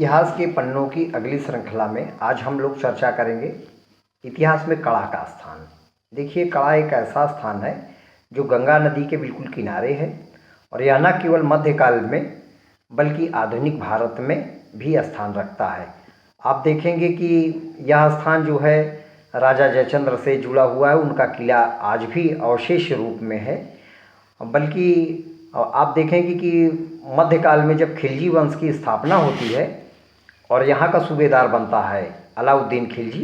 इतिहास के पन्नों की अगली श्रृंखला में आज हम लोग चर्चा करेंगे इतिहास में कड़ा का स्थान। देखिए, कड़ा एक ऐसा स्थान है जो गंगा नदी के बिल्कुल किनारे है और यह न केवल मध्यकाल में बल्कि आधुनिक भारत में भी स्थान रखता है। आप देखेंगे कि यह स्थान जो है राजा जयचंद्र से जुड़ा हुआ है। उनका किला आज भी अवशेष रूप में है। बल्कि आप देखेंगे कि मध्यकाल में जब खिलजी वंश की स्थापना होती है और यहाँ का सूबेदार बनता है अलाउद्दीन खिलजी,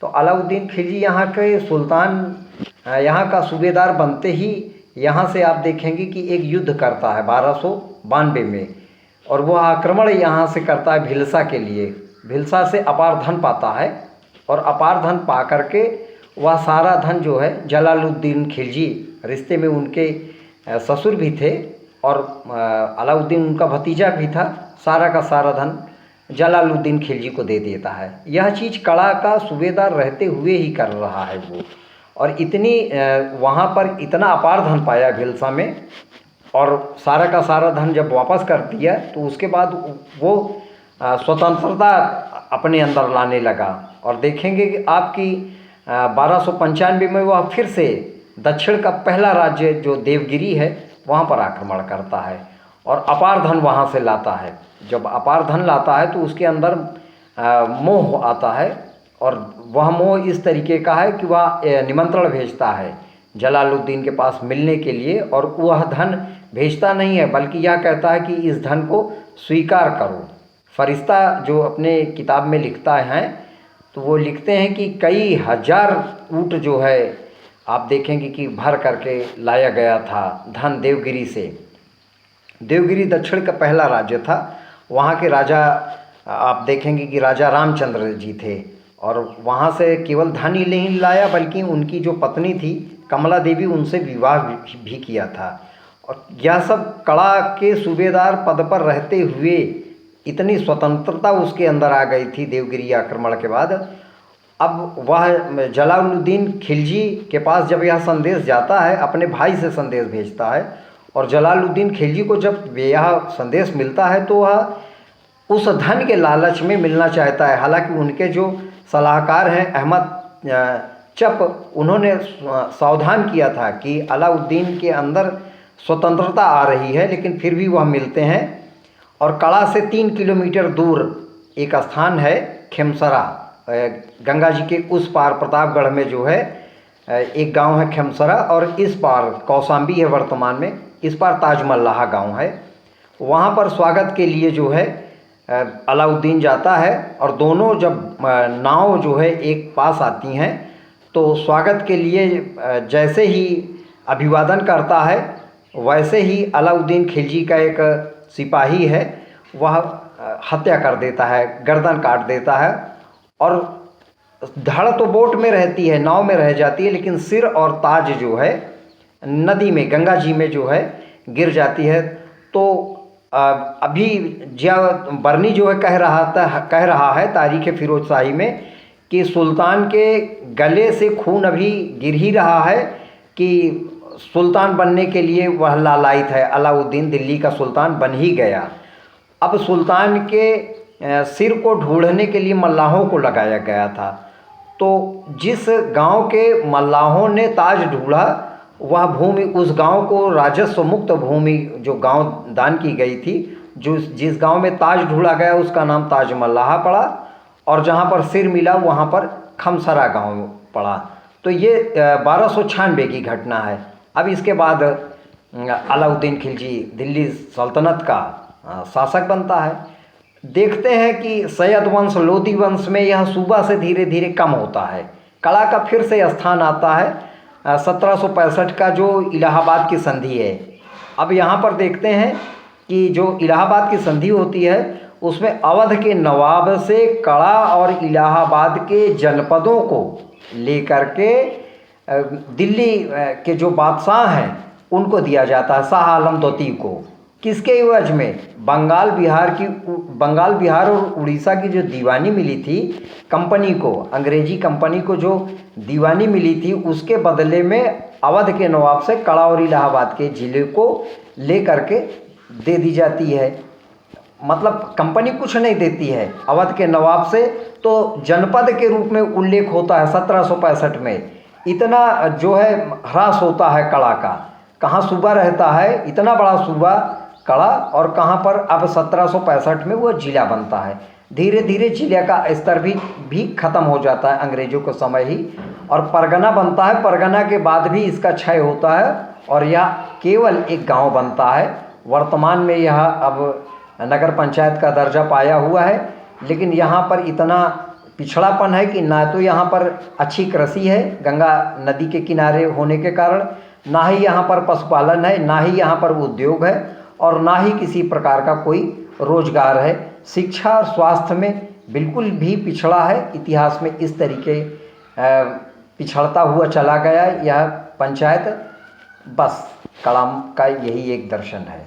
तो अलाउद्दीन खिलजी यहाँ के सुल्तान यहाँ का सूबेदार बनते ही यहाँ से आप देखेंगे कि एक युद्ध करता है 1292 में, और वह आक्रमण यहाँ से करता है भिलसा के लिए। भिलसा से अपार धन पाता है और अपार धन पा करके वह सारा धन जो है जलालुद्दीन खिलजी, रिश्ते में उनके ससुर भी थे और अलाउद्दीन उनका भतीजा भी था, सारा का सारा धन जलालुद्दीन खिलजी को दे देता है। यह चीज़ कड़ा का सूबेदार रहते हुए ही कर रहा है वो, और इतनी वहाँ पर इतना अपार धन पाया भिलसा में, और सारा का सारा धन जब वापस कर दिया तो उसके बाद वो स्वतंत्रता अपने अंदर लाने लगा। और देखेंगे कि आपकी 1295 में वह फिर से दक्षिण का पहला राज्य जो देवगिरी है वहाँ पर आक्रमण करता है और अपार धन वहाँ से लाता है। जब अपार धन लाता है तो उसके अंदर मोह आता है, और वह मोह इस तरीके का है कि वह निमंत्रण भेजता है जलालुद्दीन के पास मिलने के लिए, और वह धन भेजता नहीं है बल्कि यह कहता है कि इस धन को स्वीकार करो। फरिश्ता जो अपने किताब में लिखता है तो वो लिखते हैं कि कई हजार ऊँट जो है आप देखेंगे कि भर करके लाया गया था धन देवगिरी से। देवगिरी दक्षिण का पहला राज्य था। वहाँ के राजा आप देखेंगे कि राजा रामचंद्र जी थे, और वहाँ से केवल धन ही नहीं लाया बल्कि उनकी जो पत्नी थी कमला देवी, उनसे विवाह भी किया था। और यह सब कड़ा के सूबेदार पद पर रहते हुए इतनी स्वतंत्रता उसके अंदर आ गई थी देवगिरी आक्रमण के बाद। अब वह जलालुद्दीन खिलजी के पास जब यह संदेश जाता है, अपने भाई से संदेश भेजता है, और जलालुद्दीन खिलजी को जब यह संदेश मिलता है तो वह उस धन के लालच में मिलना चाहता है। हालांकि उनके जो सलाहकार हैं अहमद चप, उन्होंने सावधान किया था कि अलाउद्दीन के अंदर स्वतंत्रता आ रही है, लेकिन फिर भी वह मिलते हैं। और कड़ा से 3 किलोमीटर दूर एक स्थान है खेमसरा, गंगा जी के उस पार प्रतापगढ़ में जो है एक गांव है खेमसरा, और इस पार कौशाम्बी है वर्तमान में, इस पार ताजमल्लाह गांव है। वहां पर स्वागत के लिए जो है अलाउद्दीन जाता है, और दोनों जब नाव जो है एक पास आती हैं तो स्वागत के लिए जैसे ही अभिवादन करता है वैसे ही अलाउद्दीन खिलजी का एक सिपाही है वह हत्या कर देता है, गर्दन काट देता है, और धड़ तो बोट में रहती है, नाव में रह जाती है, लेकिन सिर और ताज जो है नदी में, गंगा जी में जो है गिर जाती है। तो अभी जिया बर्नी जो है कह रहा है तारीख़ फिरोज शाही में कि सुल्तान के गले से खून अभी गिर ही रहा है कि सुल्तान बनने के लिए वह लालायित है। अलाउद्दीन दिल्ली का सुल्तान बन ही गया। अब सुल्तान के सिर को ढूंढने के लिए मल्लाहों को लगाया गया था। तो जिस गांव के मल्लाहों ने ताज ढूंढा वह भूमि, उस गांव को राजस्व मुक्त भूमि जो गांव दान की गई थी, जो जिस गांव में ताज ढूंढा गया उसका नाम ताज मल्लाहा पड़ा, और जहां पर सिर मिला वहां पर खमसरा गांव पड़ा। तो ये 1296 की घटना है। अब इसके बाद अलाउद्दीन खिलजी दिल्ली सल्तनत का शासक बनता है। देखते हैं कि सैयद वंश, लोदी वंश में यह सूबा से धीरे धीरे कम होता है। कड़ा का फिर से स्थान आता है 1765 का जो इलाहाबाद की संधि है। अब यहाँ पर देखते हैं कि जो इलाहाबाद की संधि होती है उसमें अवध के नवाब से कड़ा और इलाहाबाद के जनपदों को लेकर के दिल्ली के जो बादशाह हैं उनको दिया जाता है, शाह आलम द्वितीय को। किसके एवज में? बंगाल बिहार और उड़ीसा की जो दीवानी मिली थी कंपनी को, अंग्रेजी कंपनी को जो दीवानी मिली थी उसके बदले में अवध के नवाब से कड़ा और इलाहाबाद के ज़िले को ले करके दे दी जाती है। मतलब कंपनी कुछ नहीं देती है अवध के नवाब से, तो जनपद के रूप में उल्लेख होता है 1765 में। इतना जो है ह्रास होता है कला का। कहाँ सूबा रहता है, इतना बड़ा सूबा कला, और कहाँ पर अब 1765 में वो जिला बनता है। धीरे धीरे जिले का स्तर भी खत्म हो जाता है अंग्रेजों के समय ही, और परगना बनता है। परगना के बाद भी इसका क्षय होता है और यह केवल एक गांव बनता है। वर्तमान में यह अब नगर पंचायत का दर्जा पाया हुआ है, लेकिन यहाँ पर इतना पिछड़ापन है कि ना तो यहाँ पर अच्छी कृषि है गंगा नदी के किनारे होने के कारण, ना ही यहाँ पर पशुपालन है, ना ही यहाँ पर उद्योग है, और ना ही किसी प्रकार का कोई रोजगार है। शिक्षा और स्वास्थ्य में बिल्कुल भी पिछड़ा है। इतिहास में इस तरीके पिछड़ता हुआ चला गया यह पंचायत। बस कलाम का यही एक दर्शन है।